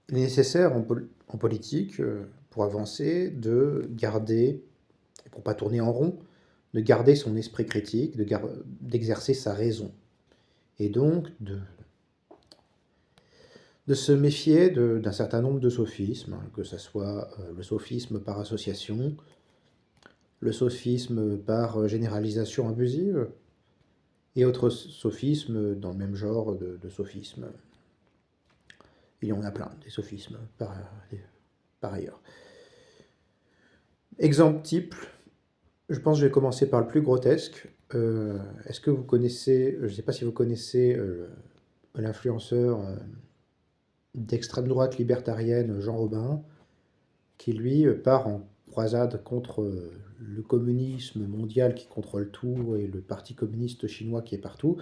Il est nécessaire en politique, pour avancer, de garder, pour pas tourner en rond, de garder son esprit critique, d'exercer sa raison. Et donc de se méfier d'un certain nombre de sophismes, hein, que ce soit le sophisme par association, le sophisme par généralisation abusive, et autres sophismes dans le même genre de sophismes. Il y en a plein, des sophismes par ailleurs. Exemple type, je pense que je vais commencer par le plus grotesque. Est-ce que vous connaissez, je ne sais pas si vous connaissez l'influenceur d'extrême droite libertarienne Jean Robin, qui lui part en croisade contre le communisme mondial qui contrôle tout et le parti communiste chinois qui est partout.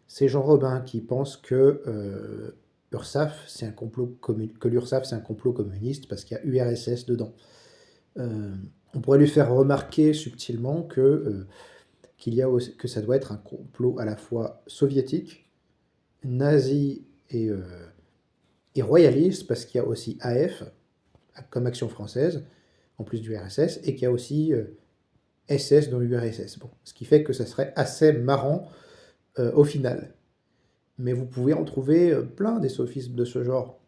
C'est Jean Robin qui pense que URSAF, c'est un complot que l'URSAF c'est un complot communiste parce qu'il y a URSS dedans. On pourrait lui faire remarquer subtilement que ça doit être un complot à la fois soviétique, nazi et royaliste, parce qu'il y a aussi AF, comme Action française, en plus du RSS, et qu'il y a aussi SS dans l'URSS. Bon, ce qui fait que ça serait assez marrant au final. Mais vous pouvez en trouver plein des sophismes de ce genre,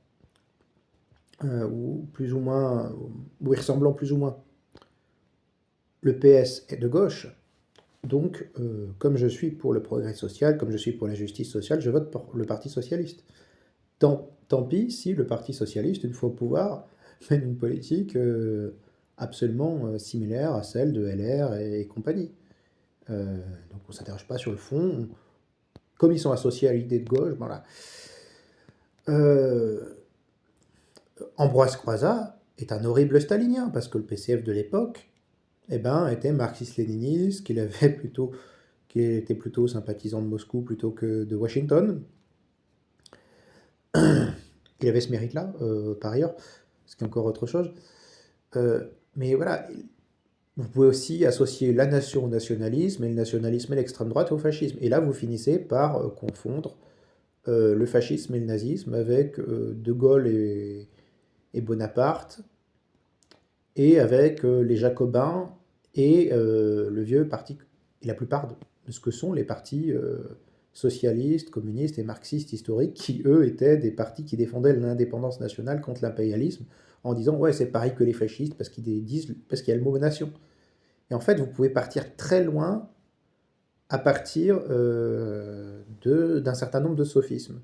ou plus ou moins, ou y ressemblant plus ou moins. Le PS est de gauche, donc comme je suis pour le progrès social, comme je suis pour la justice sociale, je vote pour le Parti socialiste. Tant pis si le Parti socialiste, une fois au pouvoir, mène une politique absolument similaire à celle de LR et compagnie. Donc on ne s'interroge pas sur le fond. Comme ils sont associés à l'idée de gauche, voilà. Euh, Ambroise Croizat est un horrible stalinien, parce que le PCF de l'époque était marxiste-léniniste, qu'il était plutôt sympathisant de Moscou plutôt que de Washington. Il avait ce mérite-là, par ailleurs, ce qui est encore autre chose. Mais voilà, vous pouvez aussi associer la nation au nationalisme et le nationalisme et l'extrême droite au fascisme. Et là, vous finissez par confondre le fascisme et le nazisme avec De Gaulle et Bonaparte, et avec les Jacobins et le vieux parti, et la plupart de ce que sont les partis socialistes, communistes et marxistes historiques, qui eux étaient des partis qui défendaient l'indépendance nationale contre l'impérialisme, en disant ouais c'est pareil que les fascistes parce qu'il y a le mot nation. Et en fait vous pouvez partir très loin à partir d'un certain nombre de sophismes.